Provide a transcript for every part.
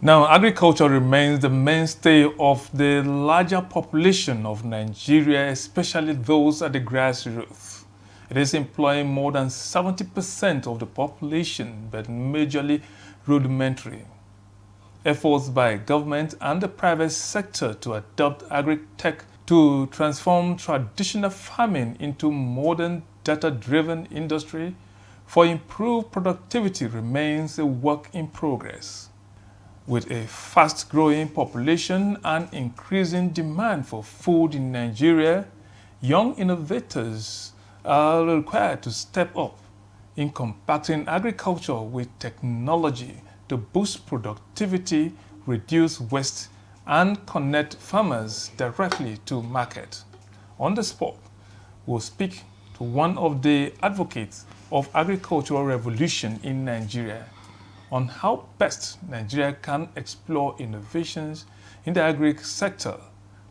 Now, agriculture remains the mainstay of the larger population of Nigeria, especially those at the grassroots. It is employing more than 70% of the population, but majorly rudimentary. Efforts by government and the private sector to adopt agri-tech to transform traditional farming into modern data-driven industry for improved productivity remains a work in progress. With a fast-growing population and increasing demand for food in Nigeria, young innovators are required to step up in compacting agriculture with technology to boost productivity, reduce waste, and connect farmers directly to market. On the spot, we'll speak to one of the advocates of agricultural revolution in Nigeria on how best Nigeria can explore innovations in the agri sector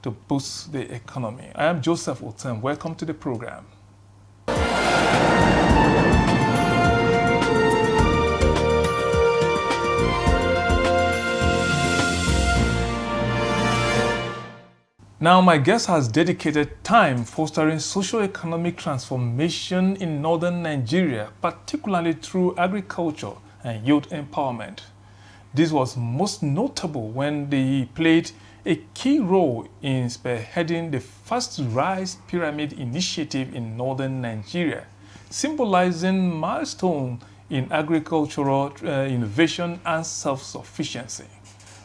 to boost the economy. I am Joseph Otem. Welcome to the program. Now, my guest has dedicated time fostering socio-economic transformation in northern Nigeria, particularly through agriculture and youth empowerment. This was most notable when he played a key role in spearheading the first rice pyramid initiative in northern Nigeria, symbolizing milestone in agricultural innovation and self-sufficiency.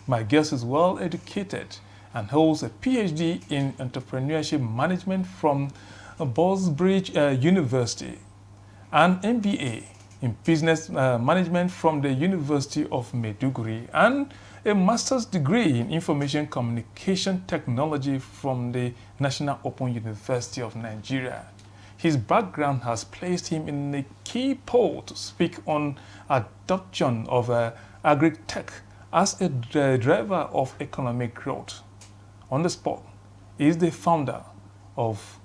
My guest is well educated and holds a PhD in entrepreneurship management from Bosbridge University, an MBA in business management from the University of Maiduguri, and a master's degree in information communication technology from the National Open University of Nigeria. His background has placed him in a key pole to speak on adoption of Agric-tech as a driver of economic growth. On the spot, he is the founder of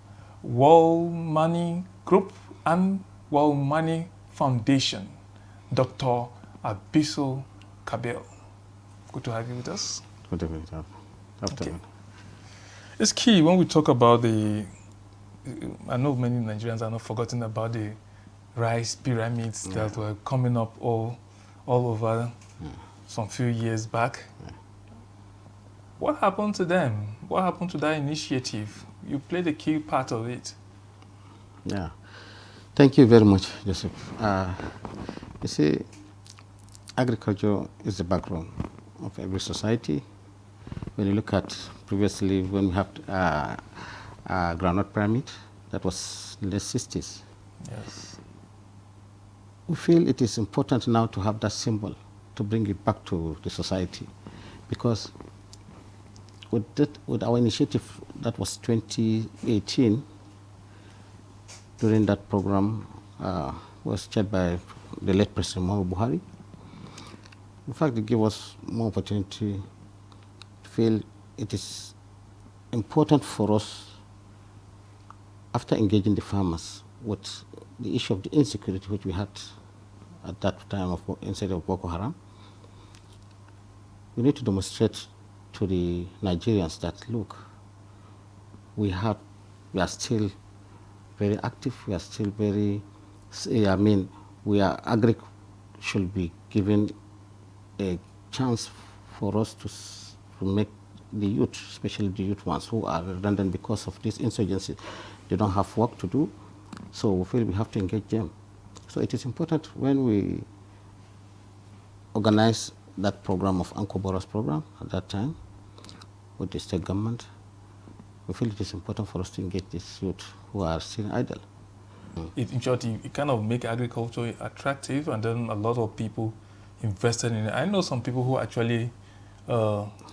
Walwanne Group and Walwanne Foundation, Dr. ABISO KABIR. Good to have you with us. Good evening. Okay. It's key when we talk about I know many Nigerians are not forgotten about the rice pyramids that were coming up all over some few years back. What happened to them? What happened to that initiative? You played a key part of it. Yeah. Thank you very much, Joseph. You see, agriculture is the backbone of every society. When you look at previously, when we have groundnut pyramid, that was in the 60s. Yes. We feel it is important now to have that symbol, to bring it back to the society, because with our initiative, that was 2018, during that program was chaired by the late President Muhammadu Buhari. In fact, it gave us more opportunity to feel it is important for us, after engaging the farmers with the issue of the insecurity which we had at that time instead of Boko Haram, we need to demonstrate to the Nigerians that, look, we are still very active, we are still very, Agric should be given a chance for us to make the youth, especially the youth ones who are redundant because of this insurgency, they don't have work to do, so we feel we have to engage them. So it is important when we organize that program of Uncle Boros program at that time with the state government, we feel it is important for us to engage these youth who are still idle. In short, it kind of make agriculture attractive, and then a lot of people invested in it. I know some people who actually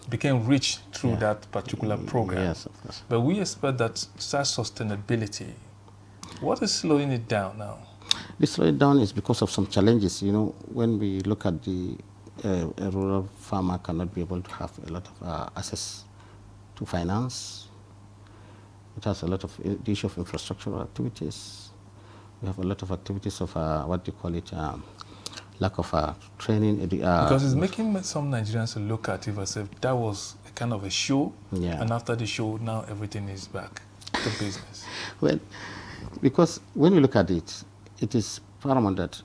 became rich through that particular program. Yes, of course. But we expect that sustainability. What is slowing it down now? The slowing down is because of some challenges. You know, when we look at a rural farmer cannot be able to have a lot of access to finance. It has a lot of the issue of infrastructural activities. We have a lot of activities of what do you call it, lack of training. Because it's making some Nigerians look at it as if that was a kind of a show, Yeah. and after the show, now everything is back to business. Well, because when you look at it, it is paramount that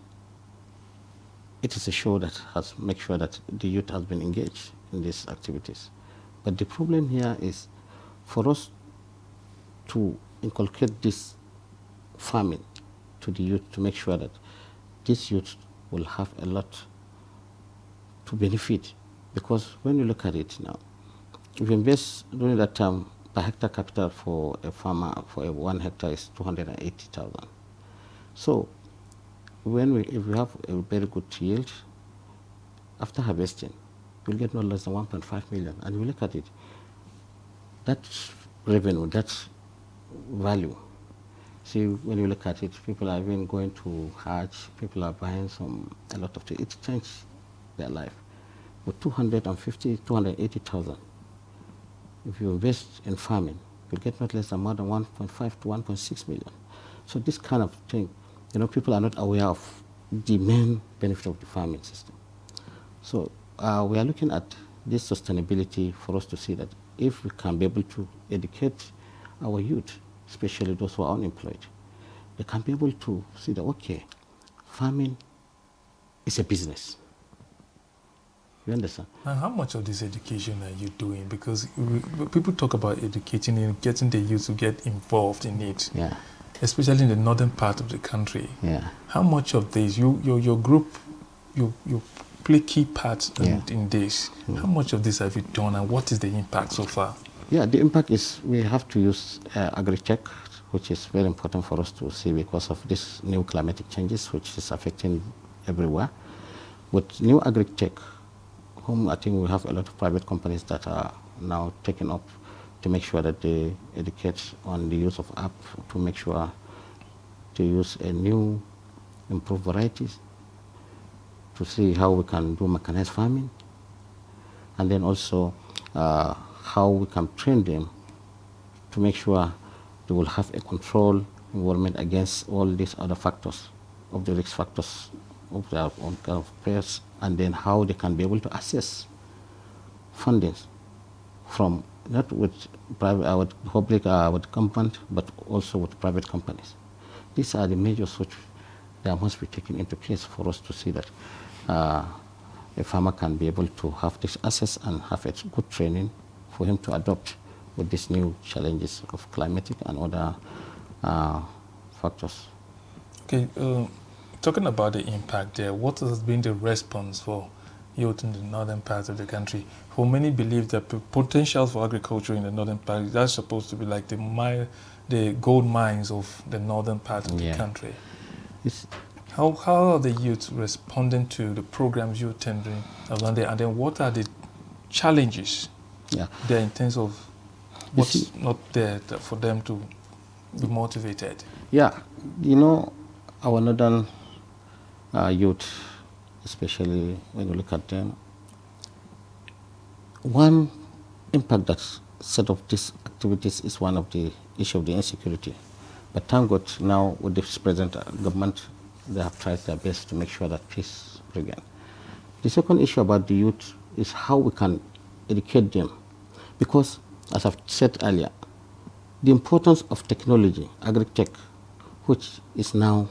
it is a show that has make sure that the youth has been engaged in these activities. But the problem here is for us to inculcate this farming to the youth to make sure that this youth will have a lot to benefit. Because when you look at it now, if you invest during that time, per hectare capital for a farmer for a 1 hectare is 280,000. So if we have a very good yield, after harvesting, you'll get no less than 1.5 million. And you look at it, that revenue, that value. See, when you look at it, people are even going to Hajj, people are buying a lot of things. It changed their life. With 280,000, if you invest in farming, you'll get not less than more than 1.5 to 1.6 million. So this kind of thing, people are not aware of the main benefit of the farming system. So we are looking at this sustainability for us to see that if we can be able to educate our youth, especially those who are unemployed, they can be able to see that, okay, farming is a business. You understand? And how much of this education are you doing? Because people talk about educating and getting the youth to get involved in it, Yeah. especially in the northern part of the country. Yeah. How much of this, your group, you play key parts in this. How much of this have you done, and what is the impact so far? Yeah, the impact is we have to use Agric-tech, which is very important for us to see because of this new climatic changes, which is affecting everywhere. With new Agric-tech, I think we have a lot of private companies that are now taking up to make sure that they educate on the use of app to make sure to use a new improved varieties to see how we can do mechanized farming, and then also how we can train them to make sure they will have a control environment against all these other factors of the risk factors of their own kind of players, and then how they can be able to access fundings from not with private, with public, with government, but also with private companies. These are the measures which that must be taken into place for us to see that a farmer can be able to have this access and have a good training for him to adopt with these new challenges of climatic and other factors. Okay, talking about the impact there, what has been the response for youth in the northern part of the country? For many believe that the potential for agriculture in the northern part, that's supposed to be like the gold mines of the northern part of the country. How are the youth responding to the programs you're tendering around there, and then what are the challenges there in terms of what's not there for them to be motivated? Yeah, our northern youth, especially when you look at them, one impact that's set of these activities is one of the issue of the insecurity. But thank God now with this present government, they have tried their best to make sure that peace prevails. The second issue about the youth is how we can educate them. Because, as I've said earlier, the importance of technology, Agric-tech, which is now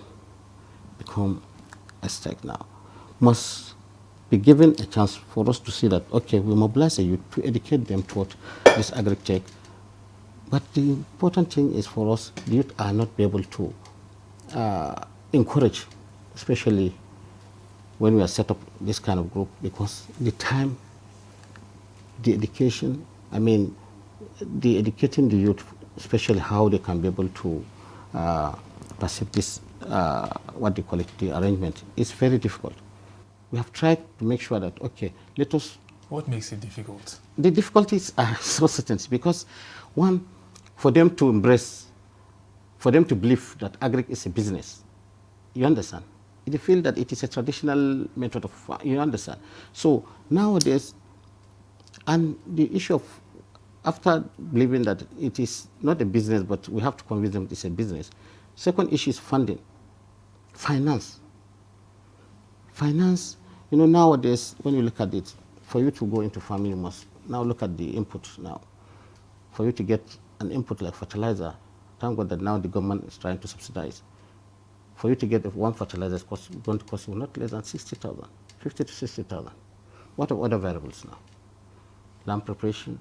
become a stake now, must be given a chance for us to see that, okay, we mobilize the youth to educate them toward this Agric-tech. But the important thing is for us, the youth are not be able to encourage, especially when we are set up this kind of group, because the time, the education, the educating the youth, especially how they can be able to perceive this, what they call it, the arrangement, is very difficult. We have tried to make sure that, okay, let us... What makes it difficult? The difficulties are so certain because, one, for them to embrace, for them to believe that agric is a business, you understand? They feel that it is a traditional method of, you understand? So nowadays, and the issue of, after believing that it is not a business, but we have to convince them it's a business. Second issue is funding, finance. Finance, nowadays, when you look at it, for you to go into farming, you must now look at the input now. For you to get an input like fertilizer, thank God that now the government is trying to subsidize. For you to get one fertilizer is going to cost you not less than 60,000, 50 to 60,000. What are other variables now? Land preparation,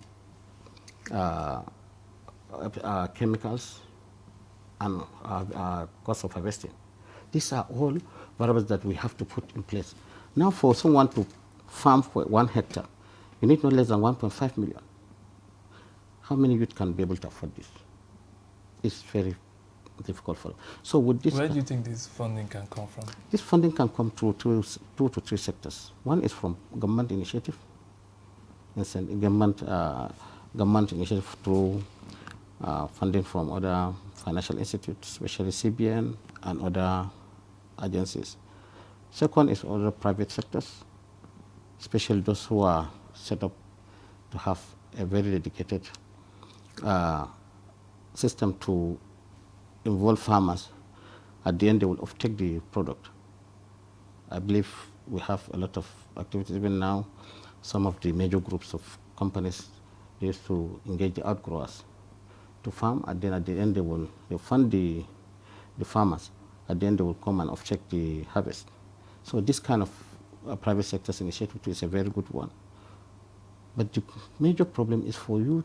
chemicals, and cost of harvesting. These are all variables that we have to put in place. Now, for someone to farm for 1 hectare, you need no less than 1.5 million. How many youth can be able to afford this? It's very difficult for them. So with this, where do you think this funding can come from? This funding can come through two to three sectors. One is from government initiative, government initiative through funding from other financial institutes, especially CBN and other agencies. Second is other private sectors, especially those who are set up to have a very dedicated system to involve farmers. At the end, they will offtake the product. I believe we have a lot of activities. Even now, some of the major groups of companies used to engage the outgrowers to farm, and then at the end they fund the farmers. At the end, they will come and offtake the harvest. So this kind of private sector's initiative is a very good one. But the major problem is for you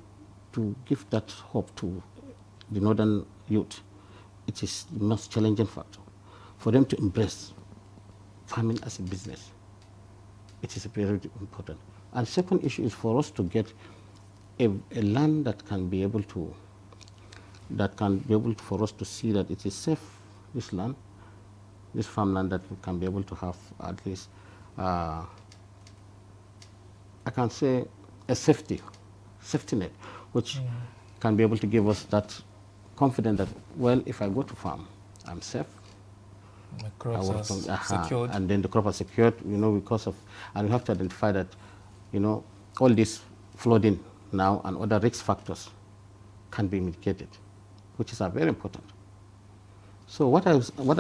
to give that hope to the northern youth. It is the most challenging factor for them to embrace farming as a business. It is very important. And second issue is for us to get a land that can be able to, for us to see that it is safe, this land, this farmland, that we can be able to have at least, I can say, a safety net, which can be able to give us that confidence that, well, if I go to farm, I'm safe. The crops are secured. And then the crop are secured, because of, and we have to identify that, all this flooding now and other risk factors can be mitigated, which is very important. So what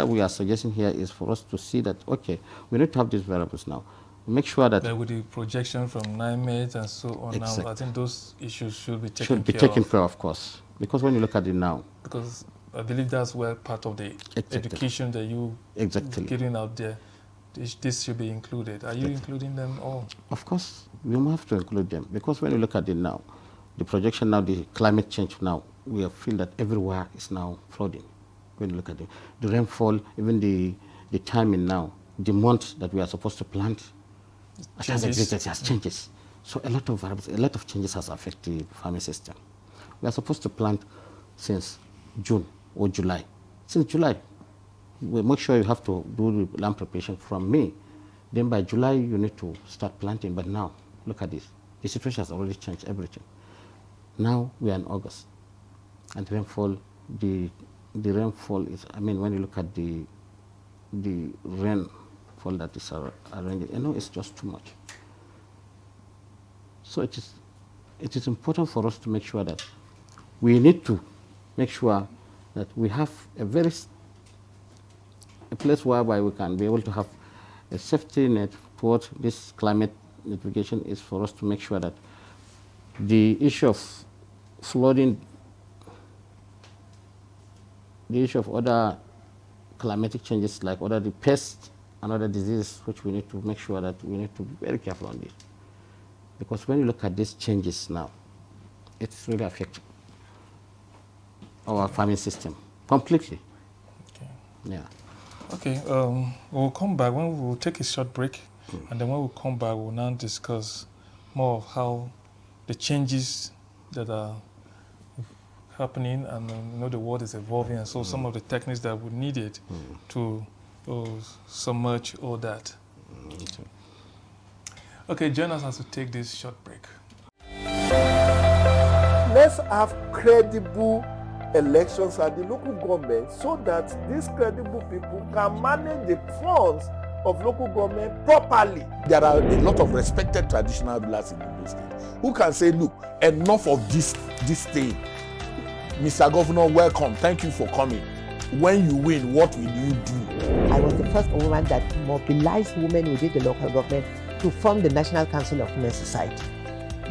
we are suggesting here is for us to see that, okay, we need to have these variables now. Make sure that with the projection from NIMET and so on, exactly. Now I think those issues should be taken care of, of course. Because when you look at it now, because I believe that's where part of the education that you getting out there, this should be included. Are you including them all? Of course, we have to include them, because when you look at it now, the projection now, the climate change now, we feel that everywhere is now flooding. When you look at it, the rainfall, even the timing now, the month that we are supposed to plant, it has changes. So a lot of variables, a lot of changes has affected the farming system. We are supposed to plant since June or July. Since July, we make sure you have to do the land preparation from May. Then by July, you need to start planting. But now, look at this. The situation has already changed everything. Now we are in August, and rainfall, the rainfall is, when you look at the rainfall that is arranged, it's just too much. So it is important for us to make sure that we need to make sure that we have a place whereby we can be able to have a safety net towards this climate mitigation, is for us to make sure that the issue of flooding, the issue of other climatic changes like the pests and other diseases, which we need to make sure that we need to be very careful on this. Because when you look at these changes now, it's really affecting our farming system completely. Okay. Yeah. Okay, we'll come back. We'll take a short break, and then when we come back, we'll now discuss more of how the changes that are happening, and the world is evolving, and so some of the techniques that we needed to submerge all that. Okay, join us as we take this short break. Let's have credible elections at the local government so that these credible people can manage the funds of local government properly. There are a lot of respected traditional rulers in those states who can say, look, enough of this thing. Mr. Governor, welcome. Thank you for coming. when you win, what will you do? I was the first woman that mobilized women within the local government to form the National Council of Women Society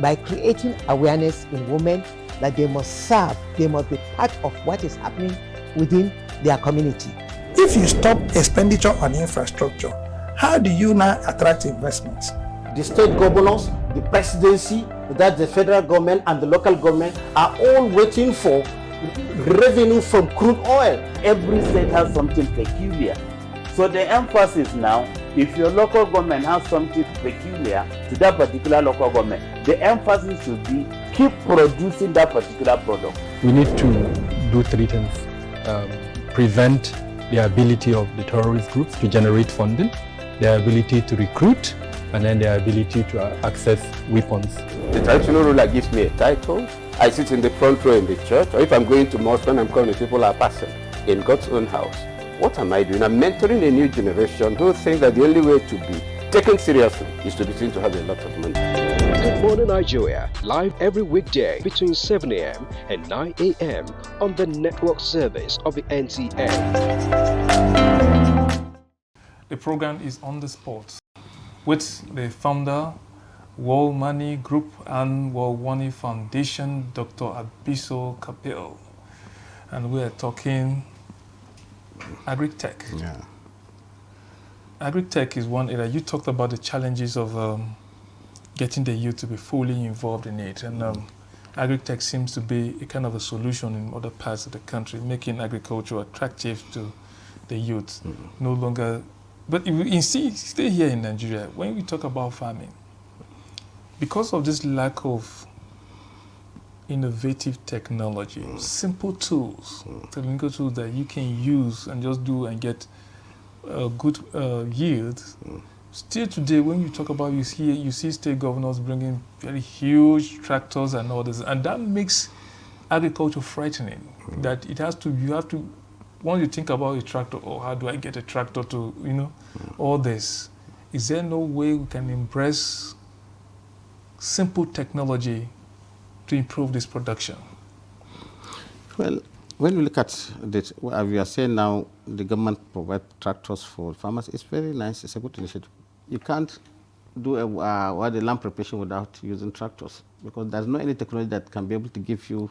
by creating awareness in women that they must serve, they must be part of what is happening within their community. If you stop expenditure on infrastructure, how do you now attract investments? The state governors, the presidency, that the federal government and the local government are all waiting for revenue from crude oil. Every state has something peculiar. So the emphasis now, if your local government has something peculiar to that particular local government, the emphasis should be keep producing that particular product. We need to do three things. Prevent the ability of the terrorist groups to generate funding, their ability to recruit, and then their ability to access weapons. The traditional ruler gives me a title. I sit in the front row in the church, or if I'm going to mosque when I'm coming, people are passing in God's own house. What am I doing? I'm mentoring a new generation who think that the only way to be taken seriously is to be seen to have a lot of money. Good Morning Nigeria, live every weekday between 7 a.m. and 9 a.m. on the network service of the NTA. The program is on the spot with the founder, Walwanne Group and Walwanne Foundation, Dr. ABISO KABIR. And we are talking Agric-tech. Yeah. Agric-tech is one area. You talked about the challenges of getting the youth to be fully involved in it. And Agric-tech seems to be a kind of a solution in other parts of the country, making agriculture attractive to the youth. No longer, but if we stay here in Nigeria, when we talk about farming, because of this lack of innovative technology, simple tools, technical tools that you can use and just do and get good yields. Still today, when you talk about, you see state governors bringing very huge tractors and all this, and that makes agriculture frightening. That you have to, once you think about a tractor, or how do I get a tractor to, all this, is there no way we can embrace simple technology to improve this production? Well, when we look at this, as we are saying now, the government provides tractors for farmers. It's very nice. It's a good initiative. You can't do the land preparation without using tractors, because there's no any technology that can be able to give you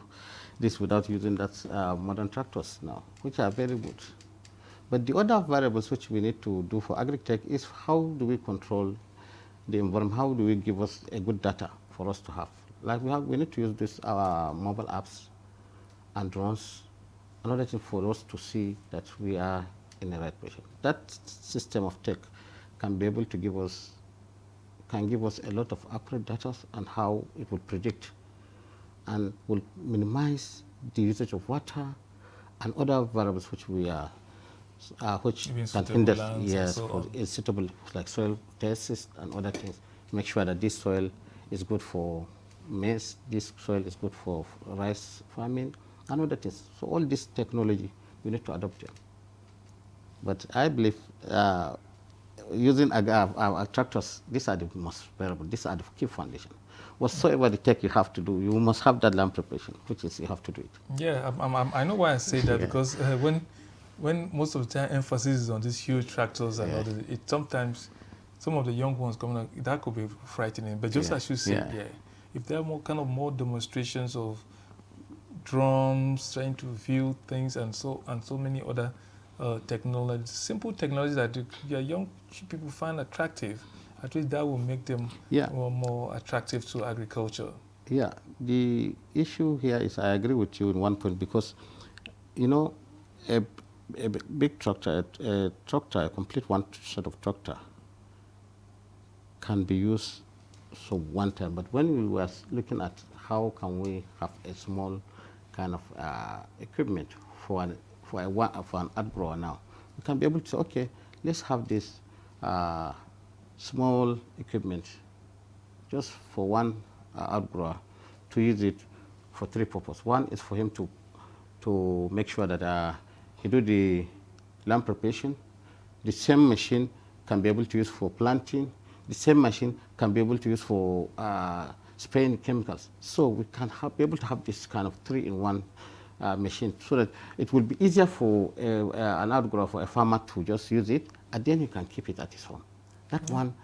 this without using that modern tractors now, which are very good. But the other variables which we need to do for Agric-tech is how do we control the environment? How do we give us a good data for us to have? Like we need to use this mobile apps and drones, another thing for us to see that we are in the right position. That system of tech can be able to give us a lot of accurate data on how it will predict and will minimize the usage of water and other variables which we are which can hinder suitable, like soil tests and other things. Make sure that this soil is good for maize, this soil is good for rice farming and other things. So all this technology we need to adopt it. But I believe using tractors, these are the most variable, these are the key foundation. Whatsoever the tech you have to do, you must have that land preparation, which is you have to do it. Yeah, I know why I say that, because when most of the time emphasis is on these huge tractors and all this, it sometimes, some of the young ones coming up, that could be frightening. But just as you said, if there are more demonstrations of drones trying to view things and so many other technologies, simple technologies that young people find attractive, at least that will make them more attractive to agriculture. Yeah, the issue here is I agree with you in one point, because a big tractor, a complete one set of tractor can be used for one time. But when we were looking at how can we have a small kind of equipment for an outgrower now, we can be able to say, okay, let's have this small equipment just for one outgrower to use it for three purposes. One is for him to make sure that he do the land preparation. The same machine can be able to use for planting. The same machine can be able to use for spraying chemicals. So we can be able to have this kind of 3-in-1 machine, so that it will be easier for an outgrower, for a farmer to just use it, and then you can keep it at his home. That one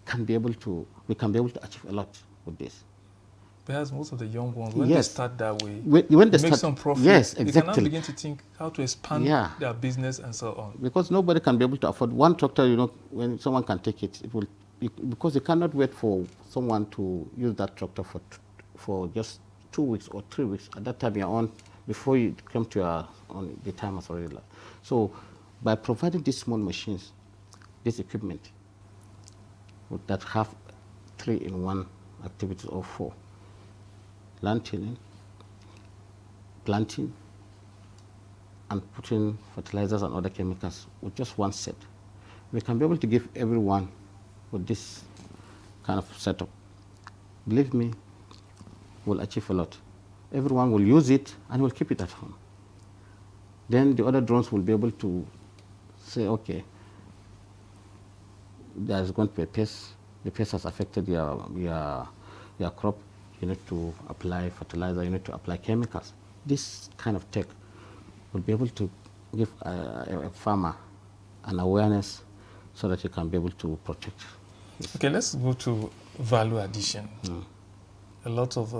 can be able to, we can be able to achieve a lot with this. Perhaps most of the young ones, when Yes. they start that way, when they make start, some profit, yes, they exactly. cannot begin to think how to expand Yeah. their business and so on. Because nobody can be able to afford one tractor, you know, when someone can take it, it will, because you cannot wait for someone to use that tractor for just 2 weeks or 3 weeks. At that time you're on, before you come to your on, the time has already left. So by providing these small machines, this equipment that have 3-in-1 activities or 4, land tilling, planting, and putting fertilizers and other chemicals with just one set. We can be able to give everyone with this kind of setup. Believe me, we'll achieve a lot. Everyone will use it and will keep it at home. Then the other drones will be able to say, okay, there's going to be a pest. The pest has affected your crop. You need to apply fertilizer. You need to apply chemicals. This kind of tech will be able to give a farmer an awareness so that you can be able to protect. This. Okay, let's go to value addition. A lot of,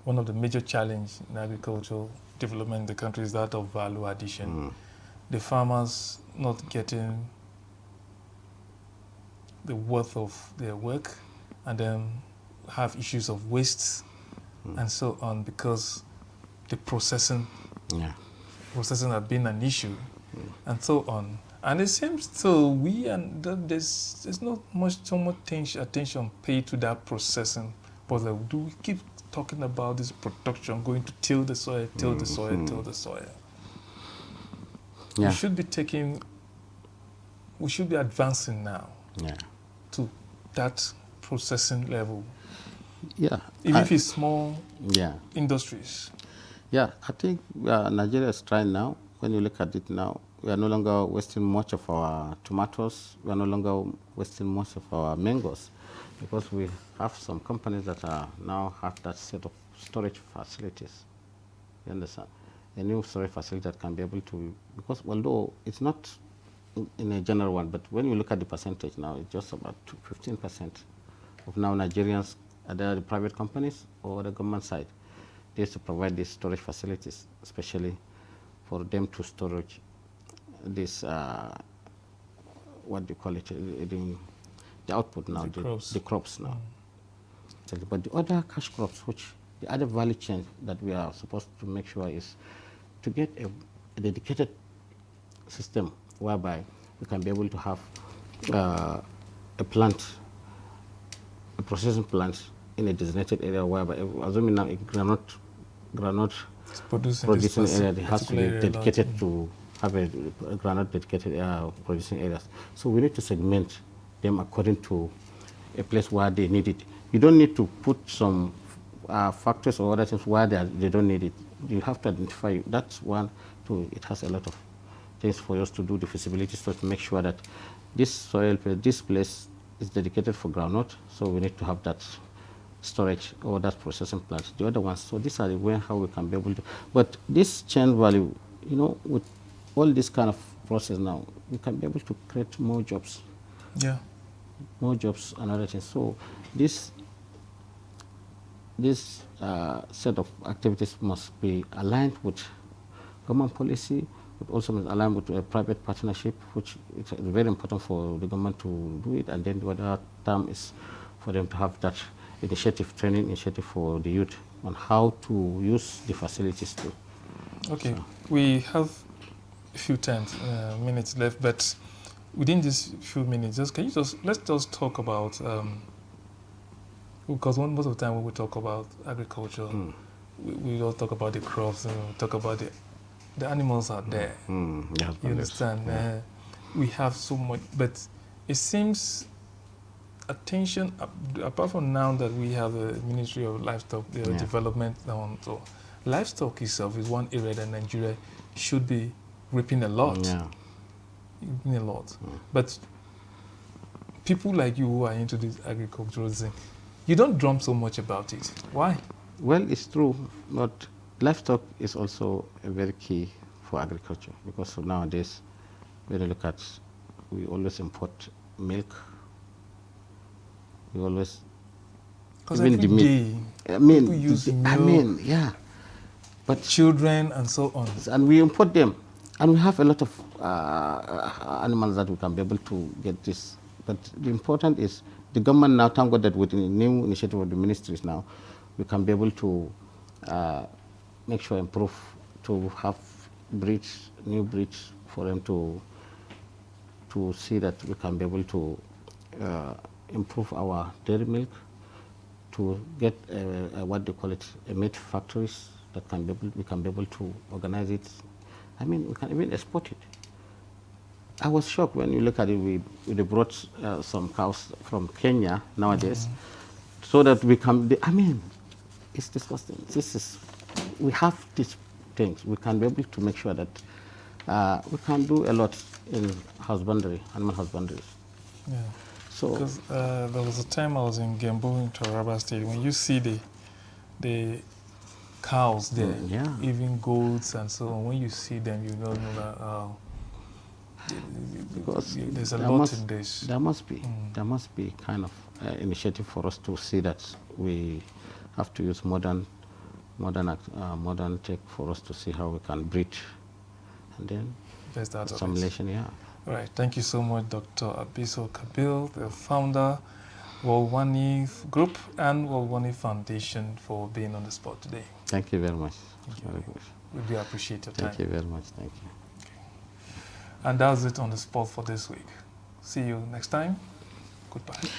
one of the major challenges in agricultural development in the country is that of value addition. The farmers not getting the worth of their work, and then have issues of waste and so on, because the processing have been an issue and so on. And it seems so there's not so much attention paid to that processing. But do we keep talking about this production, going to till the soil, till the soil, till the soil? Yeah. We should be advancing now to that processing level. Yeah. Even if it's small industries. Yeah, I think Nigeria is trying now. When you look at it now, we are no longer wasting much of our tomatoes. We are no longer wasting much of our mangoes, because we have some companies that are now have that set of storage facilities. You understand? A new storage facility that can be able to, because although it's not in a general one, but when you look at the percentage now, it's just about 15% of now Nigerians, either the private companies or the government side, they used to provide these storage facilities, especially for them to storage this, what do you call it, the output now, the crops now. But the other cash crops, which the other value chain that we are supposed to make sure is to get a dedicated system whereby we can be able to have a plant, a processing plant in a designated area whereby, assuming now a granite producing area, it has to be dedicated to have a granite dedicated producing areas. So we need to segment them according to a place where they need it. You don't need to put some factors or other things where they don't need it. You have to identify. That's one. Two, it has a lot of things for us to do the feasibility study to make sure that this soil, this place is dedicated for groundnut. So we need to have that storage or that processing plant. The other ones. So these are the way how we can be able to. But this chain value, you know, with all this kind of process now, we can be able to create more jobs. Yeah. More jobs and other things. So this set of activities must be aligned with government policy, but also must align with a private partnership, which is very important for the government to do it. And then the other term is for them to have that initiative, training initiative for the youth on how to use the facilities too. Okay, so. We have a few minutes left, but within these few minutes, let's just talk about, because most of the time when we talk about agriculture, we all talk about the crops, and we talk about the animals are there. Yeah, you understand? Yeah. We have so much, but it seems attention, apart from now that we have the Ministry of Livestock Development, so livestock itself is one area that Nigeria should be reaping a lot. Reaping a lot. But people like you who are into this agricultural thing, you don't drum so much about it. Why? Well, it's true, but livestock is also a very key for agriculture, because nowadays, when you look at, we always import milk. We always, because every day, people use milk, yeah, but children and so on. And we import them, and we have a lot of animals that we can be able to get this. But the important is the government now, thank God that with the new initiative of the ministries now, we can be able to make sure improve, to have breeds, new breeds for them to see that we can be able to improve our dairy milk, to get what they call it, meat factories that we can be able to organize it. I mean, we can even export it. I was shocked when you look at it. They brought some cows from Kenya nowadays, so that we can. I mean, it's disgusting. We have these things. We can be able to make sure that we can do a lot in husbandry, animal husbandry. Yeah. So, because there was a time I was in Gembu in Taraba State. When you see the cows there, even goats and so on, when you see them, you don't know that because there's a lot in this. There must be kind of initiative for us to see that we have to use modern tech for us to see how we can breed, and then simulation. Yeah. All right. Thank you so much, Dr. ABISO KABIR, the founder, Walwanne Group and Walwanne Foundation, for being on the spot today. Thank you very much. We do appreciate your time. Thank you very much. Thank you. Okay. And that's it on the spot for this week. See you next time. Goodbye.